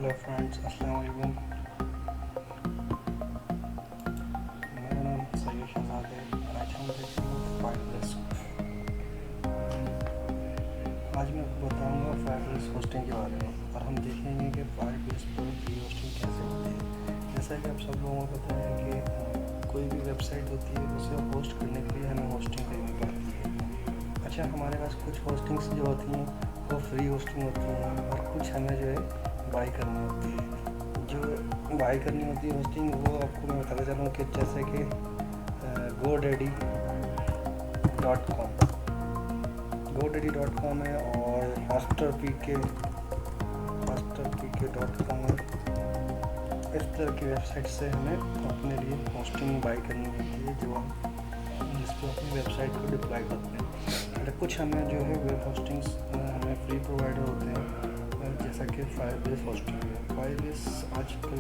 Hello friends, अस्सलाम वालेकुम। मेरा नाम सैयद शहजाद है। आज हम देखेंगे फायरबेस। आज मैं आपको बताऊंगा फायरबेस होस्टिंग के बारे में और हम देखेंगे कि फायरबेस पर फ्री होस्टिंग कैसे होती है। जैसा कि आप सब लोगों को पता है कि कोई भी वेबसाइट होती है उसे होस्ट करने के लिए हमें होस्टिंग करनी पड़ती है। अच्छा, हमारे पास कुछ होस्टिंग्स जो होती हैं वो फ्री होस्टिंग होती हैं और कुछ हमें जो है बाई करनी होती है। जो बाई करनी होती है होस्टिंग, वो आपको मैं बताता चलूँ कि जैसे कि GoDaddy.com है और HosterPK.com है। इस तरह की वेबसाइट से हमें अपने लिए होस्टिंग बाई करनी होती है जिस पर अपनी वेबसाइट को डिप्लॉय करते हैं। कुछ हमें जो है वेब होस्टिंग्स हमें फ्री प्रोवाइडर होते हैं, जैसा कि फायरबेस होस्टिंग है। फायरबेस आजकल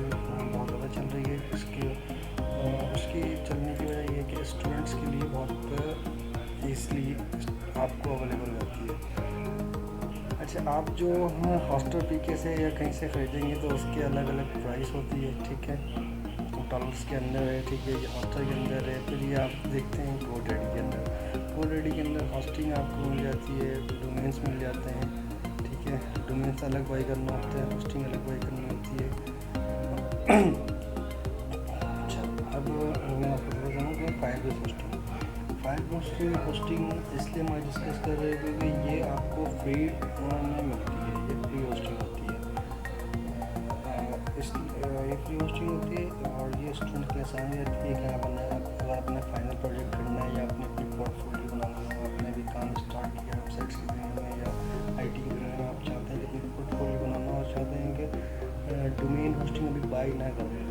बहुत ज़्यादा चल रही है। उसकी चलने की वजह ये है कि स्टूडेंट्स के लिए बहुत ईज़िली आपको अवेलेबल होती है। अच्छा, आप जो HosterPK से या कहीं से ख़रीदेंगे तो उसके अलग अलग प्राइस होती है, ठीक है। डॉलर्स के अंदर है, ठीक है, ये हॉस्टर के अंदर है। फिर ये आप देखते हैं GoDaddy के अंदर हॉस्टिंग आपको मिल जाती है, डोमेन्स मिल जाते हैं, ठीक है। डोमेन्स अलग बाई करना होता है, होस्टिंग अलग बाई करनी होती है। अच्छा, अब मैं आपको बता दूँ कि फायरबेस होस्टिंग इसलिए मैं डिस्कस कर रहे हैं क्योंकि ये आपको फ्री में मिलती है। ये फ्री होस्टिंग होती है, ये फ्री होस्टिंग होती है और ये स्टूडेंट के लिए आसानी रहती है कि अगर अपना फाइनल प्रोजेक्ट करना है या अपने पोर्टफोलियो बनाना है, आपने भी काम स्टार्ट किया वेबसाइट्स की दुनिया में या IT की दुनिया में, आप चाहते हैं कि अपनी पोर्टफोलियो बनाना और चाहते हैं कि डोमेन होस्टिंग अभी बाई ना करें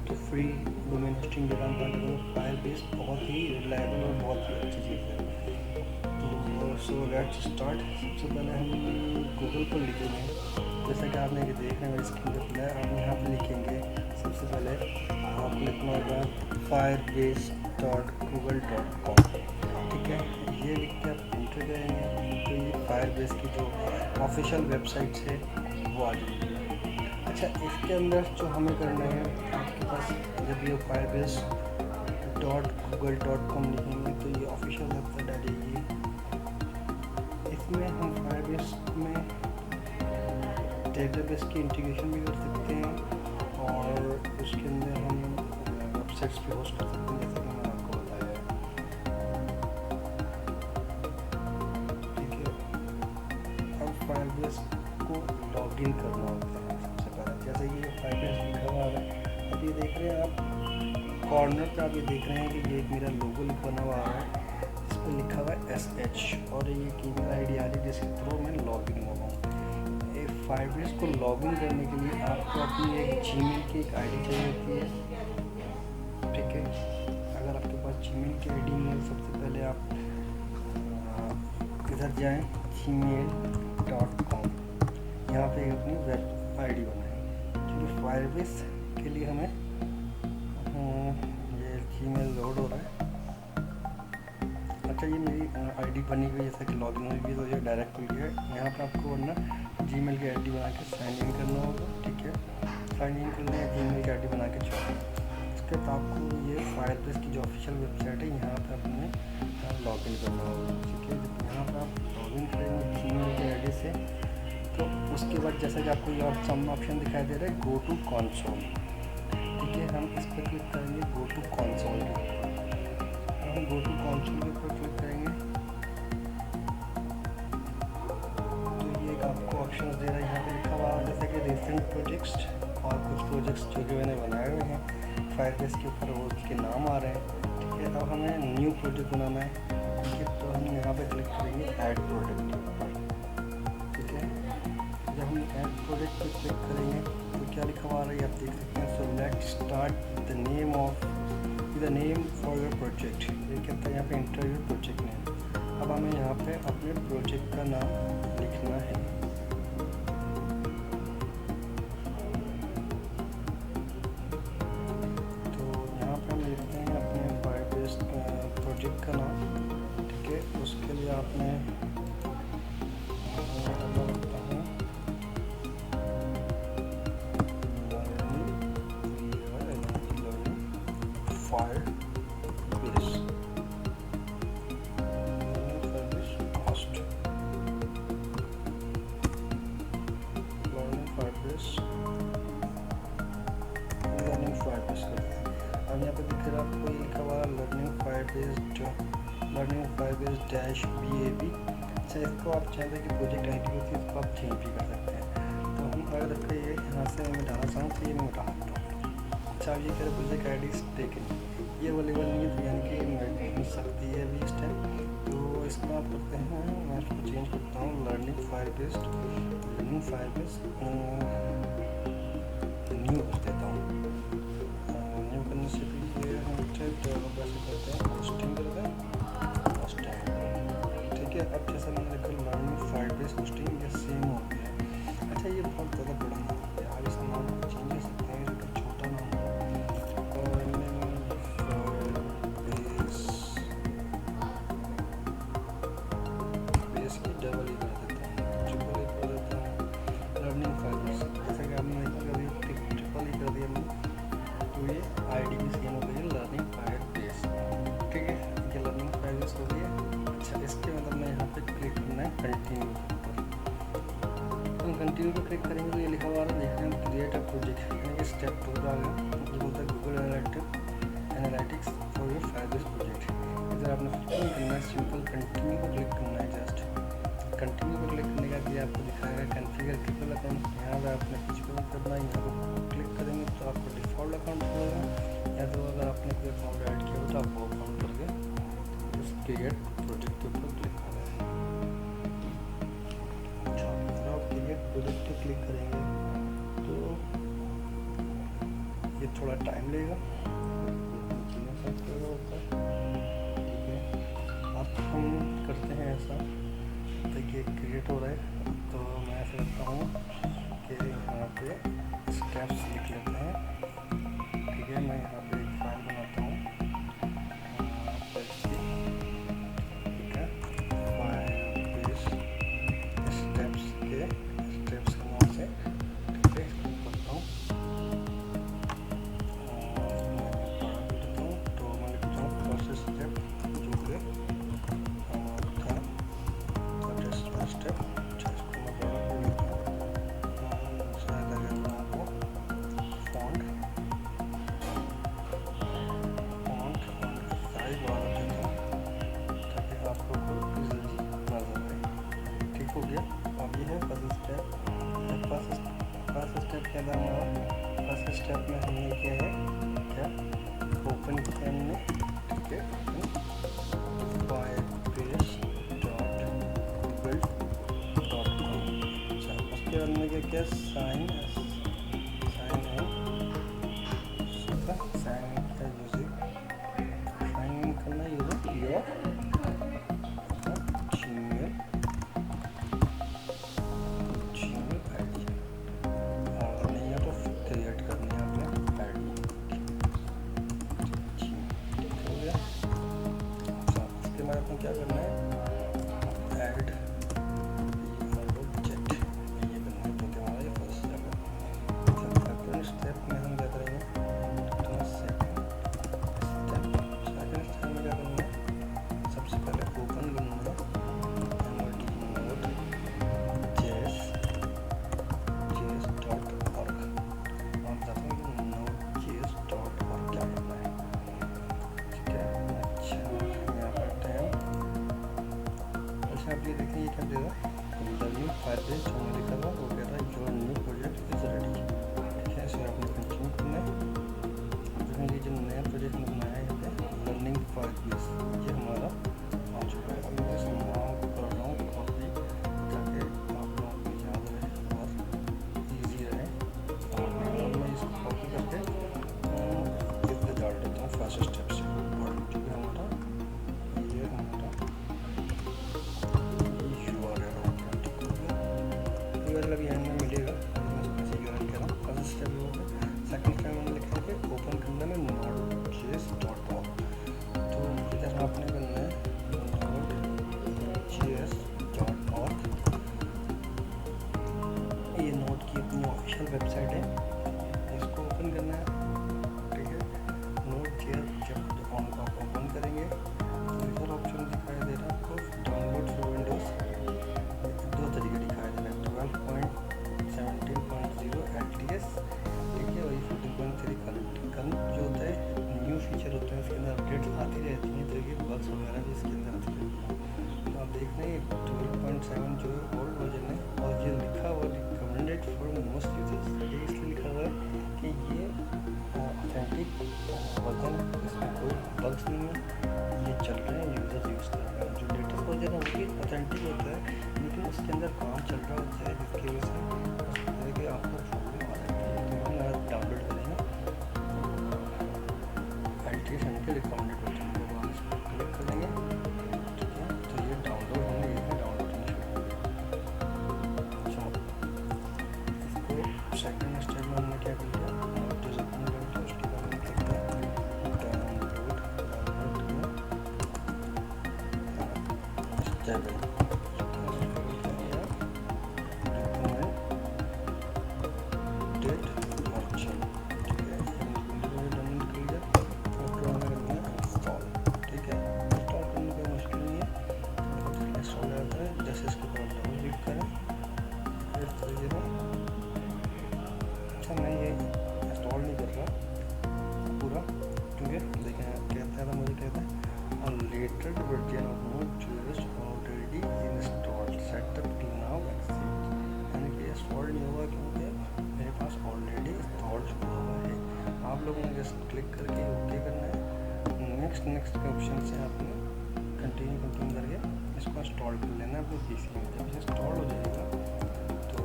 तो फ्री डोमेन होस्टिंग के काम करने में फायरबेस बहुत ही रिलायबल और बहुत ही अच्छी चीज़ है। तो सो लेट्स स्टार्ट। सबसे पहले हम गूगल पर लिखेंगे, जैसा कि आपने ये देख रहे हैं स्क्रीन पर खुला है। आप यहाँ पर लिखेंगे, सबसे पहले आपको लिखना होगा firebase.google.com, ठीक है। ये लिख के आप एंटर करेंगे तो ये फायरबेस की जो ऑफिशियल वेबसाइट है वो आ जाएगी। अच्छा, इसके अंदर जो हमें करना है, आपके पास जब ये firebase.google.com लिखेंगे तो ये ऑफिशियल वेबसाइट आ जाएगी। इसमें हम फायरबेस में डेटाबेस की इंटीग्रेशन भी कर सकते हैं और उसके अंदर हम वेबसाइट्स पे होस्ट कर सकते हैं, जैसे कि मैंने आपको बताया है, ठीक है। अब फायरबेस को लॉगिन करना होता है सबसे पहले। जैसे ये फायरबेस लिखा हुआ है, अब ये देख रहे हैं आप कॉर्नर पे, आप ये देख रहे हैं कि ये एक मेरा लोगो बना हुआ है, इस पर लिखा हुआ है SH और ये एक ईमेल ID आ रही है जिसके थ्रू मैं लॉगिन हुआ हूँ। फायरबेस को लॉगिन करने के लिए आपको अपनी एक जीमेल की एक ID चाहिए होती है, ठीक है। अगर आपके पास जीमेल की ID नहीं है, सबसे पहले आप इधर जाएं gmail.com, यहाँ पे अपनी वेब ID बनाएं, क्योंकि फायरबेस के लिए हमें ये जीमेल लोड हो रहा है। अच्छा, ये मेरी ID बनी हुई, जैसा कि लॉगिन हुई है तो ये डायरेक्ट हुई है। यहाँ पर आपको वरना जीमेल की ID बना के साइन इन करना होगा, ठीक है। साइन इन करना है, जीमेल की ID बना के छोड़ना। उसके बाद आपको ये फायरबेस की जो ऑफिशियल वेबसाइट है यहाँ पर अपने लॉगिन करना होगा, ठीक है। यहाँ पर आप लॉगिन करेंगे जीमेल की ID से, तो उसके बाद जैसा कि आपको ये सामने ऑप्शन दिखाई दे रहा है गो टू कंसोल, ठीक है। हम इस पर क्लिक करेंगे गो टू कंसोल के ऊपर। हम गो टू कंसोल के ऊपर क्लिक करेंगे तो ये आपको ऑप्शन दे रहा है। यहाँ पे लिखा हुआ है जैसे कि रिसेंट प्रोजेक्ट्स और कुछ प्रोजेक्ट्स जो कि मैंने बनाए हुए हैं फायरबेस के ऊपर, वो उसके नाम आ रहे हैं, ठीक है। अब हमें न्यू प्रोजेक्ट बनाना है, ठीक है। तो हम यहाँ पे क्लिक करेंगे ऐड प्रोजेक्ट के ऊपर, ठीक है। जब हम ऐड प्रोजेक्ट पर क्लिक करेंगे तो क्या लिखा हुआ है आप देख सकते हैं। So let's start the name for your project, ये कहता है यहाँ पे एंटर योर प्रोजेक्ट नेम। अब हमें यहाँ पे अपने प्रोजेक्ट का नाम लिखना है, तो यहाँ पे हम लिखते हैं अपने फायरबेस प्रोजेक्ट का नाम, ठीक है। उसके लिए आपने Firebase डैश BAB। अच्छा, इसको आप चाहते हैं कि प्रोजेक्ट ID होती है, इसको आप चेंज भी कर सकते हैं। तो हम अगर इसका ये यहाँ से मैं डालना चाहूँ तो ये मैं उठा सकता हूँ। अच्छा, अब ये कह रहे प्रोजेक्ट ID टेकन, ये अवेलेबल नहीं है, तो यानी कि मिल सकती है अभी इस टाइम। तो इसको आप करते हैं, मैं इसको चेंज करता हूँ, लर्निंग फायरबेस न्यू कर देता हूँ। न्यू करने से भी ये हम कैसे करते हैं, होस्टिंग करते हैं, होस्टिंग। ठीक है, अब जैसा मैंने लिखा लर्निंग फायरबेस होस्टिंग, ये सेम हो गया। अच्छा, ये बहुत ज़्यादा बड़ा नाम है यार, इस नाम को चेंज कर सकते हैं, जो छोटा नाम है। बेस की डबल ही कर देता हूँ, ट्रिपल ही कर देता हूँ, लर्निंग फायरबेस। जैसे कि आपने कभी ट्रिपल ही कर दिया मैंने, तो ये ID भी सेम हो गई है, लर्निंग फायरबेस। ठीक है, ये लर्निंग फायरबेस हो गई है। अच्छा, इसके मतलब मैं यहाँ पे क्लिक करना है कंटिन्यू के ऊपर। हम कंटिन्यू पे क्लिक करेंगे तो ये लिखा हुआ देख रहे हैं क्रिएट अ प्रोजेक्ट, यानी कि स्टेप 2 आ गया। ये बोलता है Google analytics for your Firebase project. इधर आपने कुछ करना है, सिंपल कंटिन्यू पर क्लिक करना है। जस्ट कंटिन्यू पर क्लिक करने का ये आपको दिखाएगा कॉन्फ़िगर ट्रिपल अकाउंट। यहाँ पर आपने कुछ भी करना है, यहाँ पर क्लिक करेंगे तो आपको डिफ़ॉल्ट अकाउंट होगा, या तो अगर आपने कोई अकाउंट ऐड किया हो तो आप वो अकाउंट करके उस क्रिएट प्रोजेक्ट के ऊपर क्लिक करें। अच्छा, अगर आप क्रिएट प्रोजेक्ट पे क्लिक करेंगे तो ये थोड़ा टाइम लेगा। ठीक है, अब हम करते हैं ऐसा, देखिए क्रिएट हो रहा है, तो मैं ऐसा करता हूँ कि यहाँ पे स्टेप्स लिख लेते हैं। ठीक है, मैं यहाँ पे एक फाइल बनाता हूँ, ठीक है, फायरबेस स्टेप्स के नाम से। ठीक है, इसको करता हूँ, तो मैं लिखता हूँ फर्स्ट स्टेप, जो कि था स्टेप। अच्छा, इसको मैं बड़ा कर लेता हूँ, शायद अगर मैं आपको फॉन्ट साइज बढ़ा देता हूँ ताकि आपको जल्दी नजर आए। ठीक हो गया। अब ये है फर्स्ट स्टेप। फर्स्ट स्टेप क्या था हमारा? फर्स्ट स्टेप में हमने किया है क्या, ओपन किया हमने। ठीक है, firebase.google.com। अच्छा, उसके बाद में क्या साइन इन करना यूजर योर जीमेल ID, और नहीं है तो क्रिएट करनी है आपने ID। ठीक हो गया। अच्छा, इसके बाद आपको क्या करना है, ऐड ऑब्जेक्ट, ये करना है, जो कि हमारा ये फर्स्ट स्टेप है। सेकंड स्टेप में हम क्या करेंगे, सेकंड स्टेप में क्या करना है, सबसे पहले ओपन करना है node.js.org। आप बताते हैं कि node.js.org क्या करना है। ठीक है, अच्छा, यहाँ पर टाइम। अच्छा, आप ये देखिए, ये क्या देगा, लर्निंग फायरबेस जो मैंने लिखा था वो कह रहा है your new project is ready. ठीक है, इसे आपने कंटिन्यू करना है। ये जो नया प्रोजेक्ट में बनाया है यहाँ पे लर्निंग फायरबेस, ये हमारा आ चुका है। अब मैं इस नाम को कर रहा हूँ कॉपी, ताकि आप लोगों को याद रहे और ईजी रहे। और मैं इसको कॉपी करके इस पर डाल देता हूँ फर्स्ट स्टेप से। ठीक है, हमारा ये URL हो गया। ठीक हो गया, URL अभी एंड में मिलेगा, URL कह रहा हूँ। फर्स्ट स्टेप हो गया। सेकंड स्टेप मैंने लिखा है ओपन करना है node.js.org। तो इधर आपने करना है node.js.org। ये नोड की अपनी ऑफिशियल वेबसाइट है, इसको ओपन करना है। ठीक है, node.js जब आप ओपन करेंगे तो इधर ऑप्शन दिखाई दे रहा है आपको डाउनलोड फॉर विंडोज। दो तरीके दिखाई दे रहे हैं, 12.17.0 LTS। ठीक है, वही 14.3 करंट जो होता है, न्यू फीचर होते हैं, उसके अंदर अपडेट्स आती रहती हैं। तो ये अपडेट फॉर मोस्ट यूजर्स। ये इसलिए लिखा हुआ है कि ये ऑथेंटिक वर्जन, इसमें कोई बग्स नहीं है, ये चल रहे हैं, यूजर्स यूज़ कर रहे हैं। जो लेटेस्ट वर्जन है वो भी ऑथेंटिक होता है, लेकिन उसके अंदर काम चल रहा होता है, जिसकी वजह से उस तरह के आपको प्रॉब्लम आ जाती है। तो हम अगर डाउनलोड करेंगे एल्ट्रेशन के रिकमेंडेड वर्जन को, हम इस पर क्लिक करेंगे, ठीक है, तो ये डाउनलोड होने लगेगा, डाउनलोडिंग शुरू हो गई। अच्छा, इसको सेकंड स्टेप में हमने क्या कर लिया, जो सेकंड लेवल था उसके बाद में क्या किया, डाउनलोड स्टेबल मैं ये इंस्टॉल नहीं कर रहा पूरा, क्योंकि लेकिन कहता है, मुझे कहता है latest version of mode choose already installed setup now accept, यानी कि इंस्टॉल नहीं हुआ क्योंकि मेरे पास ऑलरेडी इंस्टॉल चुका हुआ है। आप लोगों ने जस्ट क्लिक करके ओके करना है, नेक्स्ट के ऑप्शन से आपने कंटिन्यू करके इसको इंस्टॉल कर लेना है अपने पीसी में। जब ये इंस्टॉल हो जाएगा तो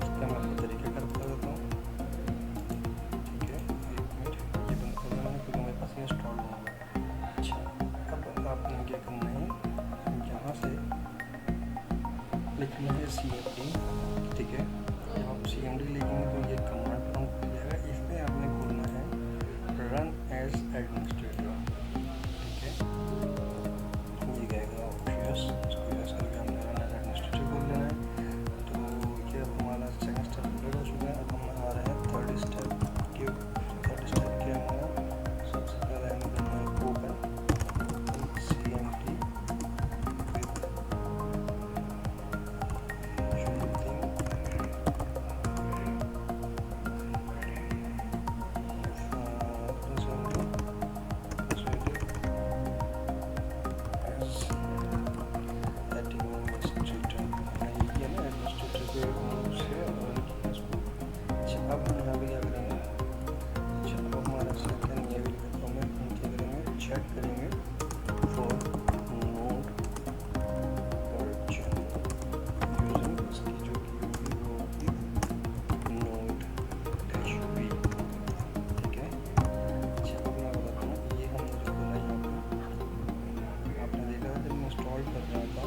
इसका मैं आपको तरीका कर बता देता हूँ, ठीक है। 1 मिनट ये बंद कर देना क्योंकि मेरे पास ये इंस्टॉल होगा। अच्छा, अब आपने क्या करना है, यहाँ से लिखना है CMD, ठीक है। जब आप CMD लिखेंगे तो ये कमांड प्रॉम्प्ट खुल जाएगा, इसमें आपने खोलना है रन एज एडमिनिस्ट्रेटर, ठीक है। ये कहेगा ऑब्वियस, इसको यस करके हमने रन एज एडमिनिस्ट्रेटर खोल लेना है। तो ये अब हमारा सेकंड स्टेप कंप्लीट हो चुका है। अब हम आ रहे हैं थर्ड स्टेप के। थर्ड स्टेप क्या हमारा, सबसे पहले हमें करना है ओपन CMD चेक करेंगे फॉर नोड वर्जन यूजिंग इसकी जो की होगी वो होगी नोड -b, ठीक है। अच्छा, अब मैं बताता हूँ, ये हमने जो बोला यहाँ पे आपने देखा था जब मैं इंस्टॉल कर रहा था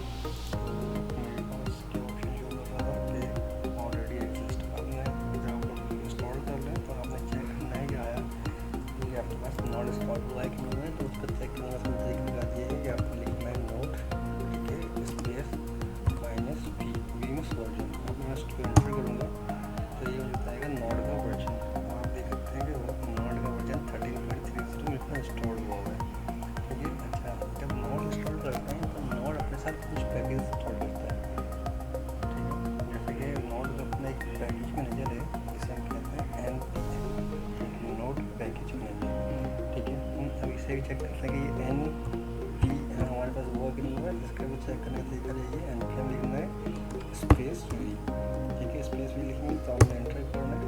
मेरे पास के ऑप्शन जो बोल रहा था कि ऑलरेडी एग्जिस्ट। अब मैं जब आप लोग इंस्टॉल कर लें तो आपने चेक करना है कि आया कि आपके पास नॉट इंस्टॉल हुआ है कि नहीं हुआ है। तो उसका चेक करने का तरीका ये है कि आपको लिखना है नोट, ठीक है, स्पेस -v वर्जन। अब मैं इसको एंटर करूँगा तो ये मुझे बताएगा नोड का वर्जन। आप देख सकते हैं कि नोड का वर्जन 13.30 मेरे पास इंस्टॉल हुआ है, ठीक है। अच्छा, जब नोड इंस्टॉल करते हैं तो नोड अपने साथ कुछ पैकेज इंस्टॉल करता है, ठीक है। जैसे कि नोड का अपना एक पैकेज मैनेजर है जिसे हम कहते हैं NPM, नोड पैकेज मैनेजर, ठीक है। हम अभी से भी चेक कर सकते हैं कि ये NPM हमारे पास हुआ कि नहीं हुआ है। इसका भी चेक करने का तरीका यही है, NPM लिखना है स्पेस v, ठीक है, स्पेस v लिखेंगे तो आपने एंटर करना है।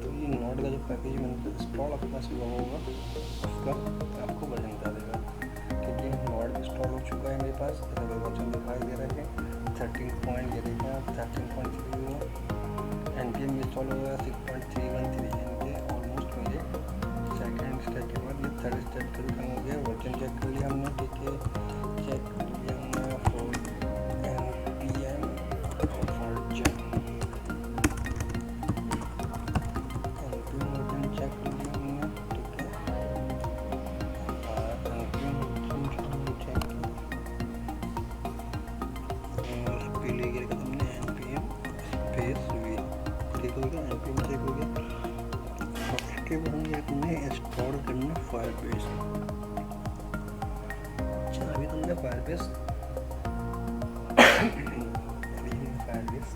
तो ये नोड का जो पैकेज मैंने इंस्टॉल अपने पास हुआ होगा उसका आपको वर्जन बता देगा, ठीक है। नोड इंस्टॉल हो चुका है मेरे पास, वर्जन दिखाई दे रहा है 13 पॉइंट, ये देखें आप 13.3 हुआ। NPM इंस्टॉल होगा 6.313, यानी कि ऑलमोस्ट मेरे सेकेंड स्टेप के बाद ये थर्ड स्टेप का भी काम हो गया। वर्जन चेक कर लिया हमने, ठीक है, चेक कर लिया हमने for NPM version, NPM version check कर लिया हमने, ठीक है। NPM वर्जन चेक पीले करके हमने NPM स्पेस v, ठीक हो गया, NPM चेक हो गया। उसके बाद हमने इंस्टॉल करना फायरबेस। अच्छा, अभी तुमने फायरबेस फायरबेस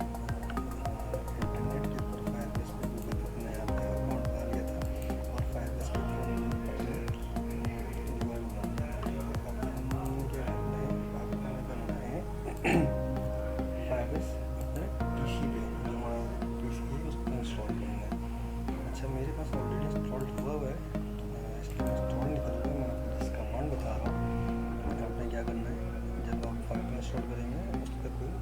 इंटरनेट के ऊपर फायरबेस पे गूगल पे नया अकाउंट बना लिया था और फायरबेस के थ्रू फायरबेस अपने पीसी पे, जो हमारा पीसी है इंस्टॉल करेंगे उसका कोई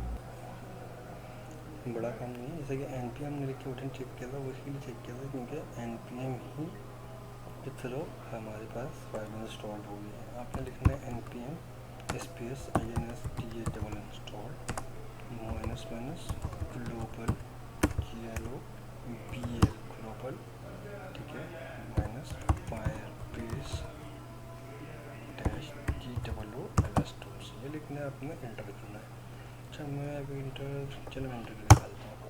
बड़ा काम नहीं है। जैसे कि npm ने लिख के बटन चेक किया था, वो इसलिए चेक किया था क्योंकि npm ही के थ्रू हमारे पास फाइल इंस्टॉल हो गई है। आपने लिखना है npm space install minus global global, ठीक है, माइनस फायरबेस -GOOLS ये लिखना है, आपने एंटर करना है। अच्छा मैं अभी एंटर करके निकालता हूँ आपको।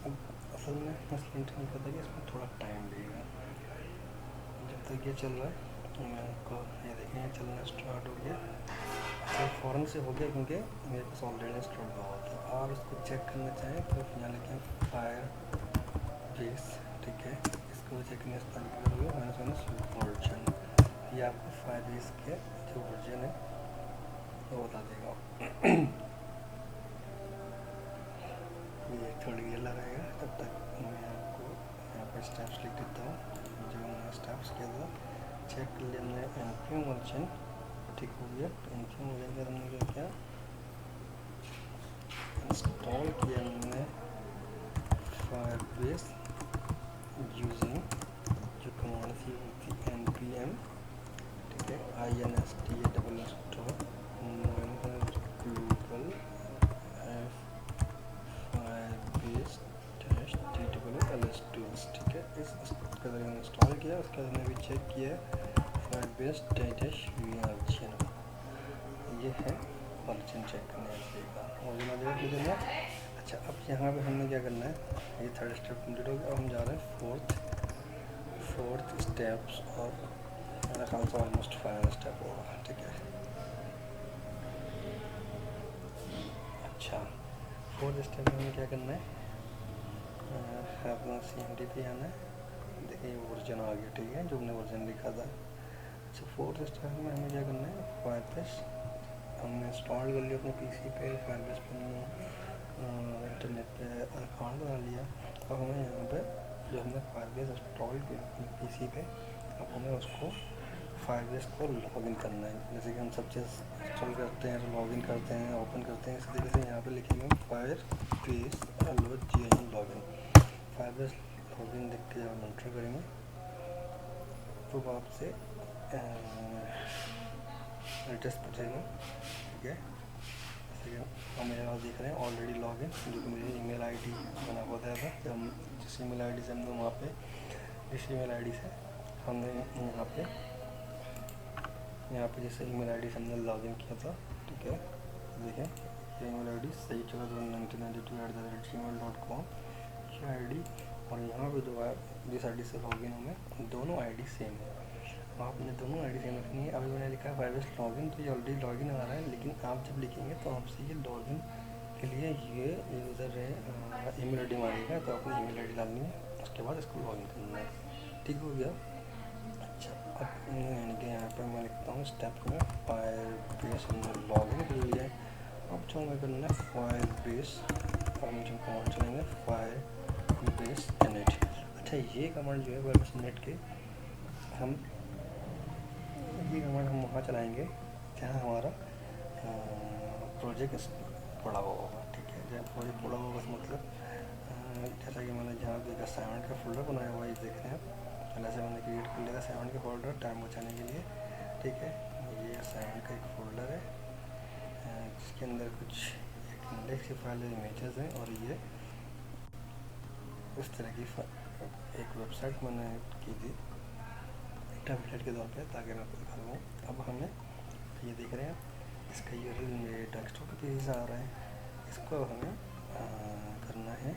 अब असल में मसला एंटर नहीं करता कि इसमें थोड़ा टाइम लगेगा। जब तक ये चल रहा है तो मैं आपको ये देखें चलना स्टार्ट हो गया। तो फ़ौरन से हो गया क्योंकि मेरे पास ऑलरेडी इंस्टॉल हुआ था। आप इसको चेक करना चाहें तो यहाँ लिखें फायरबेस, ठीक है, इसको चेक करने इस्तेमाल करोगे वर्जन, ये आपको फायरबेस के जो वर्जन है वो बता देगा। ये थोड़ी देर लगाएगा, तब तक मैं आपको यहाँ पर स्टेप्स लिख देता हूँ जो मैंने स्टेप्स किया था। चेक कर लिया हमने npm वर्जन, ठीक हो गया। npm वर्जन का हमने क्या किया, इंस्टॉल किया हमने फायरबेस यूजिंग जो कमांड थी वो थी npm, ठीक है, install ग्लोबल फायरबेस -GOOLS, ठीक है। इसका मैंने इंस्टॉल किया, उसके बाद मैंने भी चेक किया फायरबेस -version, ये है वर्जन चेक करने का वर्जन अपडेट देना। अच्छा अब यहाँ पे हमने क्या करना है, ये थर्ड स्टेप कंप्लीट हो गया। अब हम जा रहे हैं फोर्थ स्टेप्स और मेरा ख्याल से ऑलमोस्ट फाइनल स्टेप होगा, ठीक है। अच्छा फोर्थ स्टेप में हमें क्या करना है, अपना CMD पे आना है। देखिए वर्जन आ गया, ठीक है, जो हमने वर्जन लिखा था। अच्छा फोर्थ स्टेप में हमें क्या करना है, फायरबेस हमने इंस्टॉल कर लिया अपने PC पे, फायरबेस पे इंटरनेट पे अकाउंट बना लिया। अब हमें यहाँ पे जो हमने फायरबेस इंस्टॉल किया अपने PC पे, अब हमें उसको फायरबेस को लॉगिन करना है। जैसे कि हम सब चीज़ इंस्टॉल करते हैं तो लॉगिन करते हैं, ओपन करते हैं, इसी तरीके से यहाँ पे लिखेंगे फायरबेस लॉगिन। फायरबेस लॉगिन देख के जब हम एंटर करेंगे तो आपसे एड्रेस पूछेगा, ठीक है। जैसे कि हम मेरे पास देख रहे हैं ऑलरेडी लॉगिन, जो कि मेरी ईमेल आईडी बना हुआ था। जब हम जिस ईमेल आईडी से हमने वहाँ पे जिस ईमेल आईडी से हमने यहाँ पे जैसे ईमेल आईडी से हमने लॉगिन किया था, ठीक है। देखें ये ईमेल आईडी syed1992@gmail.com ये आईडी, और यहाँ पे जो है जिस आईडी से लॉगिन होंगे दोनों आईडी सेम है। आपने दोनों आईडी सेम रखनी है। अभी मैंने लिखा है फायरबेस लॉगिन, तो ये ऑलरेडी लॉगिन आ रहा है, लेकिन आप जब लिखेंगे तो आपसे ये लॉगिन के लिए ये यूज़र है ईमेल आईडी मांगेगा, तो आपने ईमेल आईडी डालनी है, उसके बाद इसको लॉगिन करना है, ठीक हो गया। अच्छा अब यानी कि यहाँ पर मैं लिखता हूँ स्टेप में फायरबेस हमने लॉगिन कर लिया है। अब जो हमें करना है फायरबेस, हम जो कमांड चलेंगे फायरबेस init। अच्छा ये कमांड जो है फायरबेस init के ये कमांड हम वहाँ चलाएंगे जहाँ हमारा प्रोजेक्ट पड़ा हुआ होगा, ठीक है। जहाँ प्रोजेक्ट पड़ा होगा बस मतलब जैसा कि मैंने जहाँ एक असाइनमेंट का फोल्डर बनाया हुआ है, देख रहे हैं आप, पहले से मैंने क्रिएट कर लिया था असाइनमेंट का फोल्डर टाइम बचाने के लिए, ठीक है। ये असाइनमेंट का एक फोल्डर है जिसके अंदर कुछ एक इंडेक्स की फाइल इमेजेस हैं, और ये इस तरह की एक वेबसाइट मैंने की थी टेम्पलेट के तौर पे, ताकि मैं आपको दिखा दूँ। अब हमें ये देख रहे हैं इसका यूआरएल मेरे डेस्कटॉप पे पेज आ रहा है, इसको हमें करना है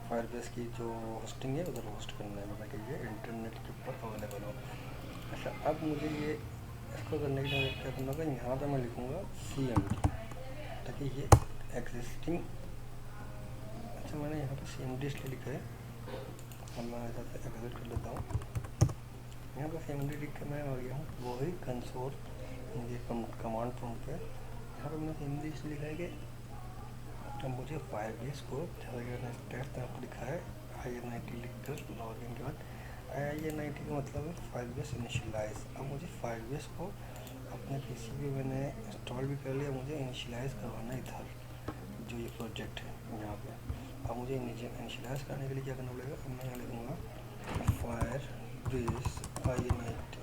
फायरबेस की जो होस्टिंग है उधर होस्ट करना है, मतलब कि ये इंटरनेट के ऊपर अवेलेबल हो। अच्छा अब मुझे ये इसको करने के लिए क्या करना होगा, यहाँ पे मैं लिखूँगा CMD, ताकि ये एग्जिस्टिंग, अच्छा मैंने यहाँ पे CMD इसलिए लिखा है, अब मैं ऐसा एग्जिट कर लेता हूँ। यहाँ पर CMD लिख के मैं आ गया हूँ वही कंसोल ये कमांड प्रॉम्प्ट पे। यहाँ पर मैंने CMD इसलिए लिखा है कि अब मुझे फायरबेस को जैसा कि मैंने टेक्स्ट में आपको लिखा है IR90 लिख कर लॉगिन के बाद IR90 का मतलब है फायरबेस इनिशियलाइज। अब मुझे फायरबेस को अपने पीसी पे मैंने इंस्टॉल भी कर लिया, मुझे इनिशियलाइज़ करवाना है इधर जो ये प्रोजेक्ट है यहाँ पे। अब मुझे इनिशियलाइज़ करने के लिए क्या करना पड़ेगा, अब मैं यहाँ लिखूँगा Firebase init।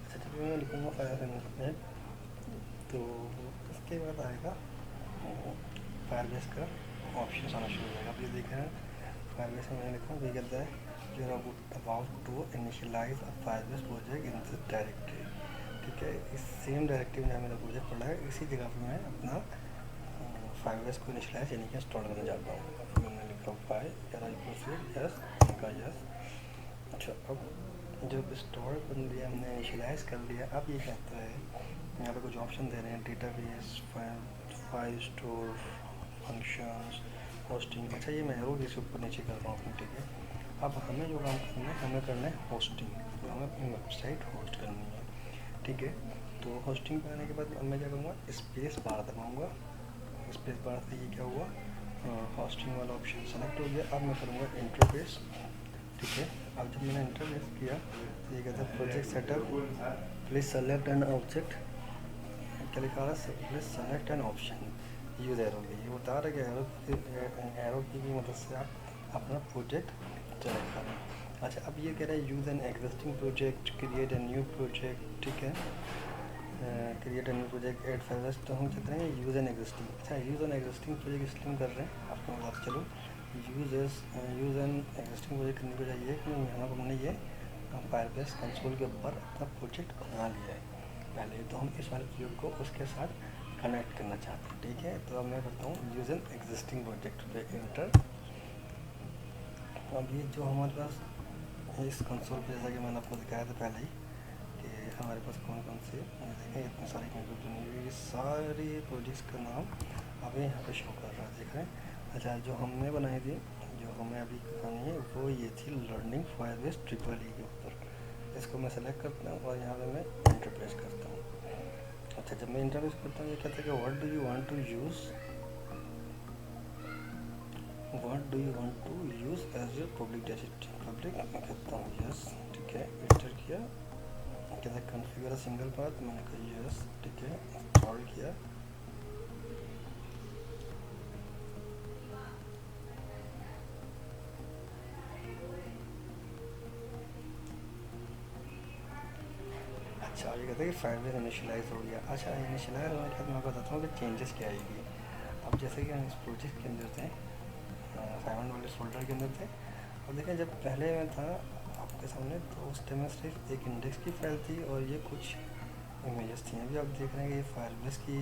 अच्छा, जब मैं लिखूँगा Firebase तो उसके बाद आएगा Firebase का ऑप्शन आना शुरू हो जाएगा। आप ये देख रहे हैं Firebase में मैंने लिखा ये कहता है you are about to initialize a Firebase project in this directory. ठीक है, इस सेम डायरेक्टरी में मेरा प्रोजेक्ट पड़ा है, इसी जगह पर मैं अपना Firebase को इनिशियलाइज यानी कि इंस्टॉल करने जाता हूँ। मैंने लिखा यस। अच्छा, अब जब इंस्टॉल कर लिया हमने, इनिशियलाइज़ कर लिया, अब ये कहता है यहाँ पे कुछ ऑप्शन दे रहे हैं, database, file store, functions, hosting. अच्छा, ये मैं रोज़ इसे ऊपर नीचे कर रहा हूँ अपनी। ठीक है, अब हमें जो काम करना है, हमें करना है होस्टिंग, तो हमें अपनी वेबसाइट होस्ट करनी है। ठीक है, तो होस्टिंग करने के बाद मैं क्या करूँगा, स्पेस बार दबाऊँगा। स्पेस बार से ये क्या हुआ, होस्टिंग वाला ऑप्शन सेलेक्ट हो गया। अब मैं करूँगा इंटरफेस। ठीक है, अब जब मैंने इंटरफेस किया तो ये कहता है project setup, please select an object. क्या लिखा रहा है, please select an option, use arrow की। ये बता रहा है कि एरो की मदद से आप अपना प्रोजेक्ट सेलेक्ट करें। अच्छा, अब ये कह रहा है use an existing project, create a new project. ठीक है, create a new project, add files. तो हम चाहते हैं यूज़ एन एग्जिस्टिंग। अच्छा, यूज़ एन एग्जिस्टिंग प्रोजेक्ट इसलिए कर रहे हैं आपको बता, चलो यूज़ एन एग्जिस्टिंग प्रोजेक्ट करने को चाहिए कि यहाँ पर हमने ये फायरबेस कंसोल के ऊपर अपना प्रोजेक्ट बना लिया है पहले, तो हम इस वाले प्रोजेक्ट को उसके साथ कनेक्ट करना चाहते हैं। ठीक है, तो अब मैं करता हूँ यूज़ एन एग्जिस्टिंग प्रोजेक्ट पे इंटर। अब ये जो हमारे पास इस कंसोल पे, जैसा कि मैंने आपको दिखाया था पहले ही कि हमारे पास कौन कौन से देखें, इतने सारे कंप्यूटर बने हुए, ये सारे प्रोजेक्ट्स का नाम अभी यहाँ पे शो कर रहा है, देख रहे हैं। अच्छा, जो हमने बनाई थी, जो हमें अभी करनी है, वो ये थी लर्निंग फायरबेस ट्रिपल ई के ऊपर। इसको मैं सेलेक्ट करता हूँ और यहाँ पे मैं इंटरप्रेस करता हूँ। अच्छा, जब मैं इंटरप्रेस करता हूँ ये कहता है कि what do you want to use as your public directory. Public मैं कहता हूँ यस। ठीक है, एंटर किया। कहता है कॉन्फ़िगर सिंगल पाथ, मैंने कहा यस। ठीक है, इंस्टॉल किया। अच्छा, ये कहता है कि फायरबेस इनिशियलाइज हो गया। अच्छा, इनिशियलाइज होने के बाद मैं बताता हूँ कि चेंजेस क्या आएगी। अब जैसे कि हम इस प्रोजेक्ट के अंदर थे, 500 वाले फोल्डर के अंदर थे, और देखें जब पहले मैं था आपके सामने तो उस टाइम में सिर्फ एक इंडेक्स की फाइल थी और ये कुछ इमेजेस थी। अभी आप देख रहे हैं कि ये फायरबेस की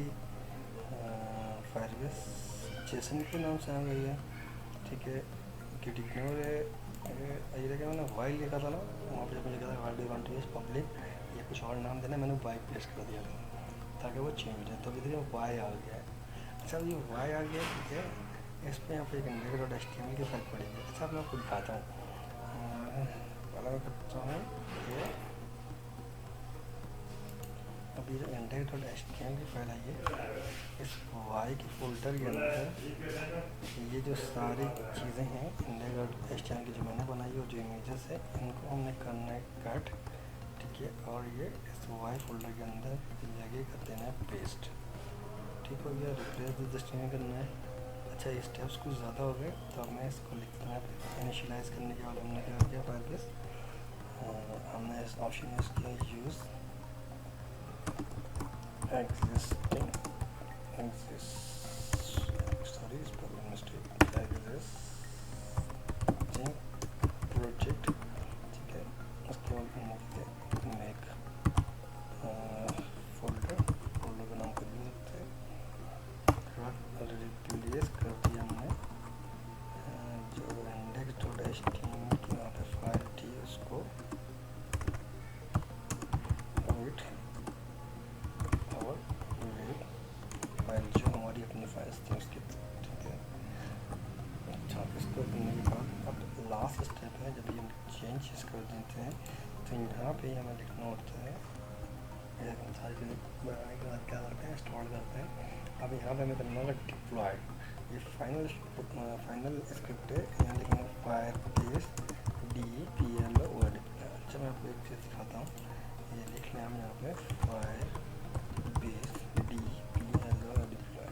फायरबेस जेसन के नाम से आ गई है। ठीक है, गिट इग्नोर है। ये देखिए मैंने वाइल लिखा था ना, वहाँ पर जब मुझे लिखा था while do want to use public, ये कुछ और नाम देना, मैंने वाई प्लेस कर दिया था ताकि वो चेंज हो। तो देखिए वाई आ गया है। अच्छा, ये वाई आ गया। ठीक है, इस पर यहाँ पे एक इंडेक्स डॉट एचटीएमएल की फाइल पड़ेगी। अच्छा, मैं आपको दिखाता हूँ। पहले मैं करता हूँ ये, अब ये जो इंडेक्स डॉट एचटीएमएल की फाइल आई है, इस वाई के फोल्डर के अंदर ये जो सारी चीज़ें हैं इंडेक्स डॉट एचटीएमएल की जो मैंने बनाई और जो इमेजेस है, इनको हमने करना है कट। ठीक है, और ये इस वाई फोल्डर के अंदर जगह कर देना है पेस्ट। ठीक हो गया, रिप्लेस विद स्ट्रिंग करना है। अच्छा, ये स्टेप्स कुछ ज़्यादा हो गए तो अब मैं इसको लिखता हूँ। इनिशियलाइज़ करने के बाद हमने क्या किया, फायरबेस हमने इस ऑप्शन में किया यूज़ एग्जिस्टिंग प्रोजेक्ट। ठीक है, उसके बाद हम लिखते हैं मेक फोल्डर का नाम कर दे सकते हैं। रिप्लेस कर दिया हमने जो इंडेक्स डॉट एचटीएमएल की वहाँ पे फाइल थी उसको विथ और वेब फाइल जो हमारी अपनी फाइल्स थी उसके। ठीक है, अच्छा, इसको करने के बाद अब लास्ट स्टेप है, जब ये चेंज कर देते हैं तो यहाँ पे हमें लिखना होता है सारी चीज़ें बनाने के बाद क्या करते हैं, इंस्टॉल करते हैं। अब यहाँ पे हमें करना होगा डिप्लॉय। ये फाइनल स्क्रिप्ट है, यहाँ लिखना है फायरबेस DEPLOY। अच्छा, मैं आपको एक चीज़ दिखाता हूँ। ये लिख लें हम यहाँ पे Firebase डिप्लॉय।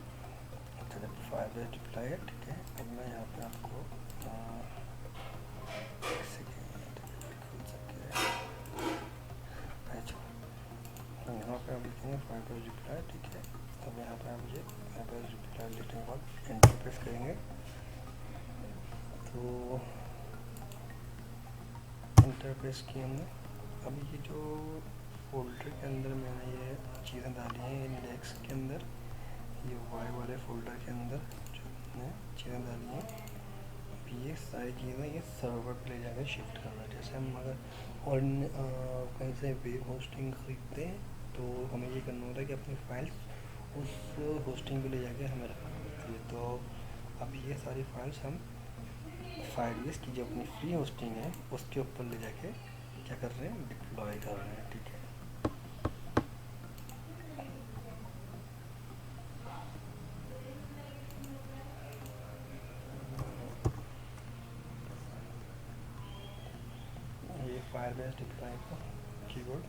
चलिए Firebase डिप्लॉय है, ठीक है। अब मैं यहाँ पे आपको एक सेकेंड खुल सके, यहाँ पे आप लिखेंगे Firebase डिप्लॉय, ठीक है। अब यहाँ पे आप मुझे Firebase डिप्लॉय लिखने के बाद एंटर प्रेस करेंगे तो एंटर प्रेस किया हमने। अब ये जो फोल्डर के अंदर मैंने ये चीज़ें डाली हैं इंडेक्स के अंदर, ये वाई वाले फोल्डर के अंदर जो मैंने चीज़ें डाली हैं, अब ये सारी चीज़ें ये सर्वर पे ले जाकर शिफ्ट करना है। जैसे हम अगर और कहीं से वेब होस्टिंग ख़रीदते हैं तो हमें ये करना होता है कि अपनी फाइल्स उस होस्टिंग पे ले जाके हमें रखनी होती है। तो अब ये सारी फाइल्स हम फायरबेस की जो अपनी फ्री होस्टिंग है उसके ऊपर ले जाके क्या कर रहे हैं, डिप्लॉय कर रहे हैं, ठीक है। ये फायरबेस डिप्लॉय का कीवर्ड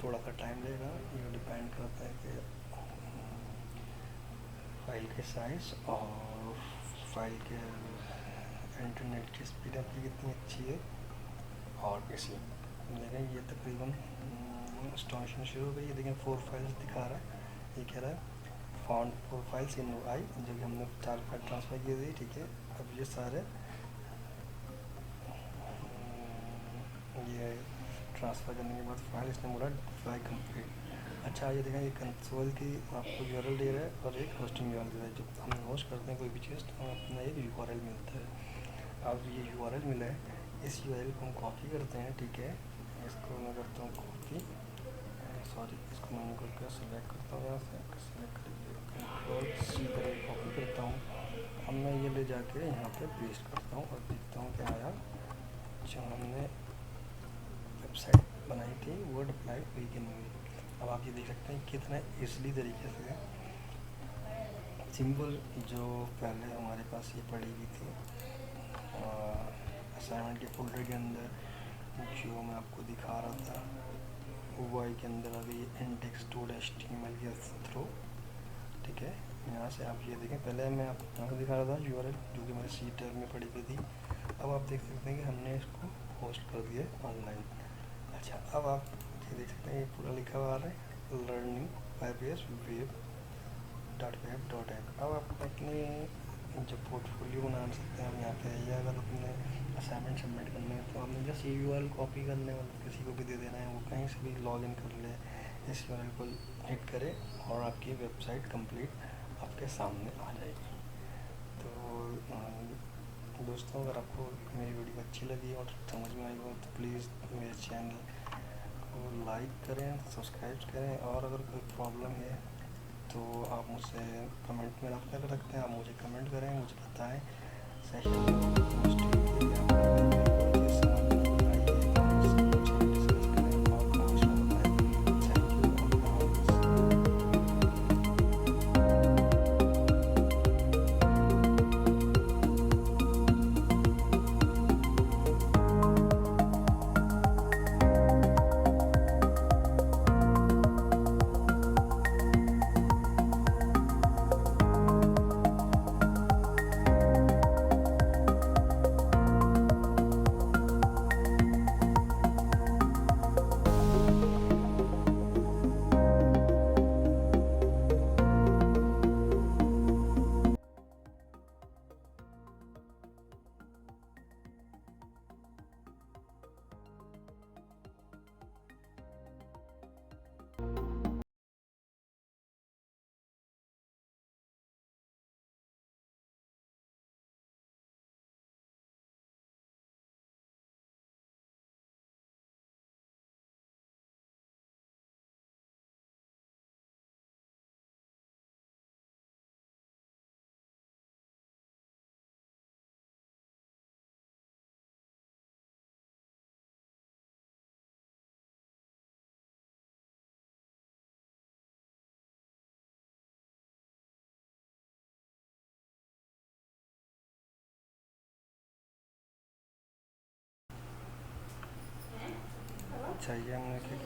थोड़ा सा टाइम लेगा, ये डिपेंड करता है कि फाइल के साइज़ और फाइल के इंटरनेट की स्पीड आपकी कितनी अच्छी है और कैसी। देखें ये तकरीबन इंस्टॉलेशन शुरू हो गई है। देखें 4 फाइल्स दिखा रहा है, ये कह रहा है फाउंड 4 फाइल्स इन आई, जो कि हमने 4 फाइल ट्रांसफ़र की थी, ठीक है। अब ये सारे ये ट्रांसफ़र करने के बाद फाइल इसने बोला डिप्लॉय कंप्लीट। अच्छा ये देखें, ये कंसोल की आपको यूआरएल दे रहा है और एक होस्टिंग यूआरएल दे रहा है। जब हम होस्ट करते हैं कोई भी चीज़ तो हमें अपना एक यूआरएल मिलता है। अब ये यूआरएल मिला है, इस यूआरएल को हम कॉपी करते हैं, ठीक है। इसको मैं करता हूँ कॉपी, सॉरी इसको मैं करके सिलेक्ट करता हूँ, यहाँ से सिलेक्ट करके कंट्रोल सी करके कॉपी करता हूँ। अब मैं ये ले जाके यहाँ पे पेस्ट करता हूँ और देखता हूँ क्या आया। जो हमने वेबसाइट बनाई थी वो डिप्लॉय हुई कि नहीं हुई। अब आप ये देख सकते हैं कितना ईज़िली तरीके से सिंपल जो पहले हमारे पास ये पड़ी हुई थी असाइनमेंट के फोल्डर के अंदर जो मैं आपको दिखा रहा था वाई के अंदर अभी index.html के थ्रू, ठीक है। यहाँ से आप ये देखें, पहले मैं आपको यहाँ से दिखा रहा था यूआरएल जो कि मेरे सी टैग में पड़ी हुई थी। अब आप देख सकते हैं कि हमने इसको होस्ट कर दिया ऑनलाइन। अच्छा अब आप ये देख सकते हैं ये पूरा लिखा हुआ आ रहा है लर्निंग फायरबेस web.web.app। अब आप अपने जो पोर्टफोलियो बना सकते हैं हम यहाँ पे, या अगर अपने असाइनमेंट सबमिट करने हैं तो आपने जस्ट ये यूआरएल कॉपी करने है, मतलब किसी को भी दे देना है, वो कहीं से भी लॉग इन कर ले, इस यूआरएल को हिट करे और आपकी वेबसाइट कंप्लीट आपके सामने आ जाएगी। तो दोस्तों अगर आपको मेरी वीडियो अच्छी लगी और समझ में आई हो तो प्लीज़ मेरे चैनल को लाइक करें, सब्सक्राइब करें, और अगर कोई प्रॉब्लम है तो आप मुझसे कमेंट में रब्ता कर सकते हैं। आप मुझे कमेंट करें, मुझे बताएं सेशन चाहिए हमने